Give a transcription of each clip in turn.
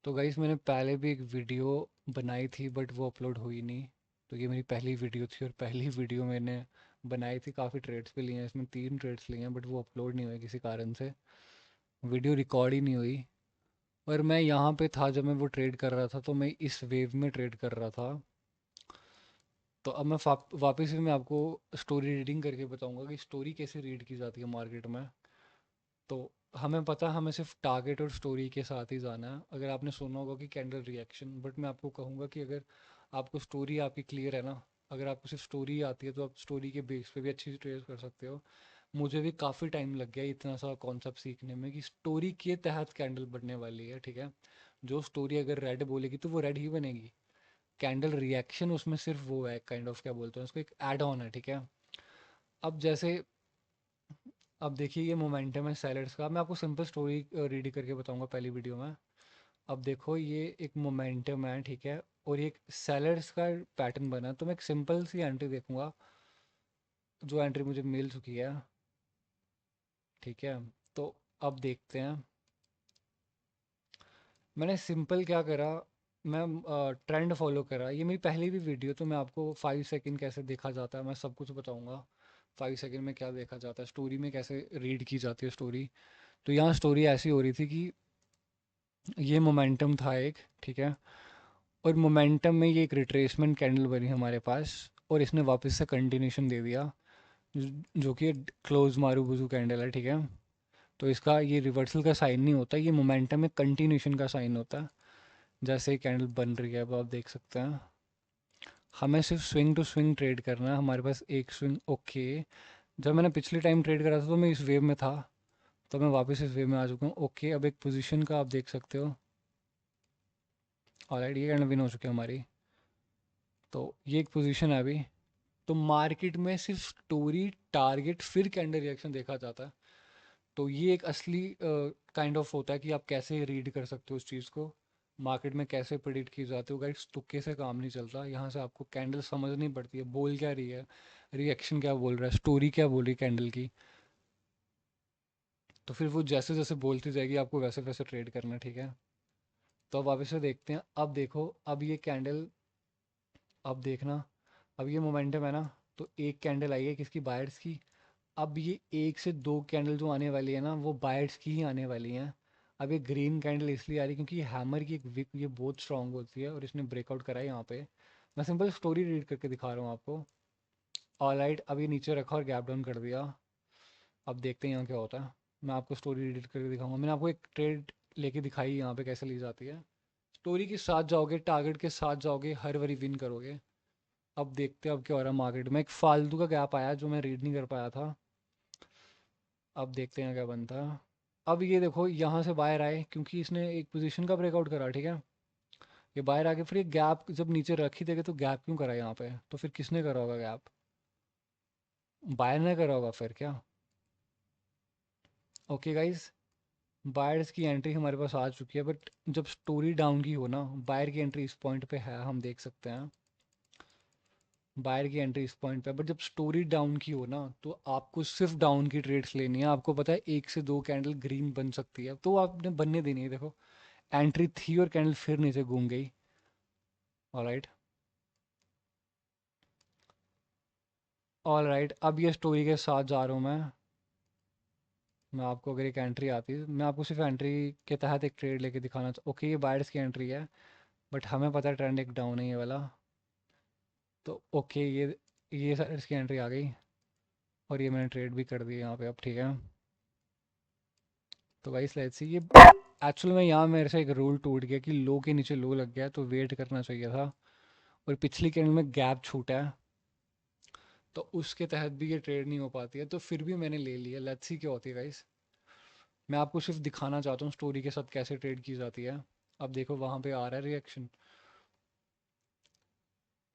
तो गाइस मैंने पहले भी एक वीडियो बनाई थी बट वो अपलोड हुई नहीं। तो ये मेरी पहली वीडियो थी और पहली वीडियो मैंने बनाई थी। काफ़ी ट्रेड्स भी लिए हैं, इसमें 3 ट्रेड्स लिए हैं बट वो अपलोड नहीं हुए किसी कारण से। वीडियो रिकॉर्ड ही नहीं हुई। और मैं यहाँ पे था जब मैं वो ट्रेड कर रहा था, तो मैं इस वेव में ट्रेड कर रहा था। तो अब मैं वापस भी मैं आपको स्टोरी रीडिंग करके बताऊंगा कि स्टोरी कैसे रीड की जाती है मार्केट में। तो हमें पता है हमें सिर्फ टारगेट और स्टोरी के साथ ही जाना है। अगर आपने सुना होगा कि कैंडल रिएक्शन, बट मैं आपको कहूँगा कि अगर आपको स्टोरी आपकी क्लियर है ना, अगर आपको सिर्फ स्टोरी आती है तो आप स्टोरी के बेस पे भी अच्छी ट्रेड कर सकते हो। मुझे भी काफ़ी टाइम लग गया इतना सा कॉन्सेप्ट सीखने में कि स्टोरी के तहत कैंडल बनने वाली है, ठीक है। जो स्टोरी अगर रेड बोलेगी तो वो रेड ही बनेगी। कैंडल रिएक्शन उसमें सिर्फ वो है, काइंड ऑफ क्या बोलते हैं उसको, एक एड ऑन है, ठीक है। अब जैसे अब देखिए ये मोमेंटम है सैलड्स का। मैं आपको सिंपल स्टोरी रीड करके बताऊंगा पहली वीडियो में। अब देखो ये एक मोमेंटम है, ठीक है। और ये एक सैलड्स का पैटर्न बना है, तो मैं एक सिंपल सी एंट्री देखूंगा, जो एंट्री मुझे मिल चुकी है, ठीक है। तो अब देखते हैं मैंने सिंपल क्या करा। मैं ट्रेंड फॉलो करा। ये मेरी पहली भी वीडियो, तो मैं आपको 5 सेकंड कैसे देखा जाता है मैं सब कुछ बताऊंगा। 5 सेकंड में क्या देखा जाता है, स्टोरी में कैसे रीड की जाती है स्टोरी। तो यहाँ स्टोरी ऐसी हो रही थी कि ये मोमेंटम था एक, ठीक है। और मोमेंटम में ये एक रिट्रेसमेंट कैंडल बनी हमारे पास, और इसने वापस से कंटिन्यूशन दे दिया, जो कि क्लोज मारूबुजू कैंडल है, ठीक है। तो इसका ये रिवर्सल का साइन नहीं होता, ये मोमेंटम में कंटिन्यूशन का साइन होता है। जैसे ही कैंडल बन रही है अब आप देख सकते हैं। हमें सिर्फ स्विंग टू स्विंग ट्रेड करना है, हमारे पास एक स्विंग, ओके। जब मैंने पिछले टाइम ट्रेड करा था तो मैं इस वेव में था, तो मैं वापस इस वेव में आ चुका हूँ, ओके। अब एक पोजीशन का आप देख सकते हो। ऑलराइट, ये कैंडल विन हो चुकी है हमारी। तो ये एक पोजीशन है अभी। तो मार्केट में सिर्फ स्टोरी, टारगेट, फिर कैंडल रिएक्शन देखा जाता है। तो ये एक असली काइंड ऑफ होता है कि आप कैसे रीड कर सकते हो उस चीज़ को। मार्केट में कैसे प्रिडिक्ट की जाती है गाइस, तुक्के से काम नहीं चलता। यहाँ से आपको कैंडल समझनी पड़ती है, बोल क्या रही है, रिएक्शन क्या बोल रहा है, स्टोरी क्या बोल रही है कैंडल की। तो फिर वो जैसे जैसे बोलती जाएगी आपको वैसे वैसे ट्रेड करना है, ठीक है। तो अब वापस से देखते हैं। अब देखो, अब ये कैंडल, अब देखना, अब ये मोमेंटम है ना। तो एक कैंडल आई है किसकी, बायर्स की। अब ये 1 से 2 कैंडल जो आने वाली है ना, वो बायर्स की ही आने वाली हैं। अब ये ग्रीन कैंडल इसलिए आ रही है क्योंकि ये हैमर की एक विक ये बहुत स्ट्रांग होती है और इसने ब्रेकआउट करा है यहाँ पे। मैं सिंपल स्टोरी रीड करके दिखा रहा हूँ आपको। ऑलराइट, अब ये नीचे रखा और गैप डाउन कर दिया। अब देखते हैं यहाँ क्या होता है। मैं आपको स्टोरी रीड करके दिखाऊंगा। मैंने आपको एक ट्रेड लेके दिखाई यहाँ पे कैसे ली जाती है। स्टोरी के साथ जाओगे, टारगेट के साथ जाओगे, हर बारी विन करोगे। अब देखते हैं अब क्या हो रहा है मार्केट में। एक फालतू का गैप आया जो मैं रीड नहीं कर पाया था। अब देखते हैं क्या बनता है। अब ये देखो यहाँ से बाहर आए क्योंकि इसने एक पोजीशन का ब्रेकआउट करा, ठीक है। ये बाहर आके फिर ये गैप जब नीचे रख ही देगा तो गैप क्यों करा यहाँ पे, तो फिर किसने करा होगा गैप, बायर ने करा होगा फिर क्या। ओके गाइस, बायर्स की एंट्री हमारे पास आ चुकी है, बट जब स्टोरी डाउन की हो ना, बायर की एंट्री इस पॉइंट पे है, हम देख सकते हैं। बायर की एंट्री इस पॉइंट पे है, बट जब स्टोरी डाउन की हो ना तो आपको सिर्फ डाउन की ट्रेड्स लेनी है। आपको पता है 1 से 2 कैंडल ग्रीन बन सकती है, तो आपने बनने देनी है। देखो एंट्री थी और कैंडल फिर नीचे घूम गई। ऑलराइट, ऑलराइट, अब ये स्टोरी के साथ जा रहा हूँ मैं आपको अगर एक एंट्री आती है, मैं आपको सिर्फ एंट्री के तहत एक ट्रेड लेके दिखाना ओके ये बायर्स की एंट्री है, बट हमें पता है ट्रेंड एक डाउन है ये वाला। तो ओके ये साइड्स की एंट्री आ गई और ये मैंने ट्रेड भी कर दिया यहाँ पे अब, ठीक है। तो गाइस लेट्स सी ये एक्चुअल में यहाँ मेरे से एक रूल टूट गया कि लो के नीचे लो लग गया, तो वेट करना चाहिए था। और पिछली कैंडल में गैप छूटा है, तो उसके तहत भी ये ट्रेड नहीं हो पाती है, तो फिर भी मैंने ले लिया। लेट्स सी क्या होती है गाइस। मैं आपको सिर्फ दिखाना चाहता हूँ स्टोरी के साथ कैसे ट्रेड की जाती है। अब देखो वहाँ पे आ रहा है रिएक्शन।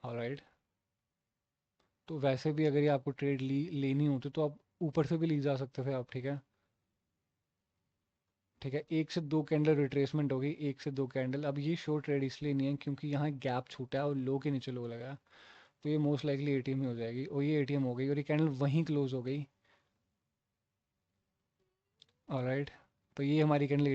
ऑलराइट, तो वैसे भी अगर ये आपको ट्रेड लेनी होती तो आप ऊपर से भी ली जा सकते थे आप, ठीक है। ठीक है, 1 से 2 कैंडल रिट्रेसमेंट हो गई, 1 से 2 कैंडल। अब ये शॉर्ट ट्रेड इसलिए नहीं है क्योंकि यहाँ गैप छूटा है और लो के नीचे लो लगा है। तो ये मोस्ट लाइकली एटीएम ही हो जाएगी, और ये एटीएम हो गई और ये कैंडल वहीं क्लोज हो गई। ऑलराइट, तो ये हमारी कैंडल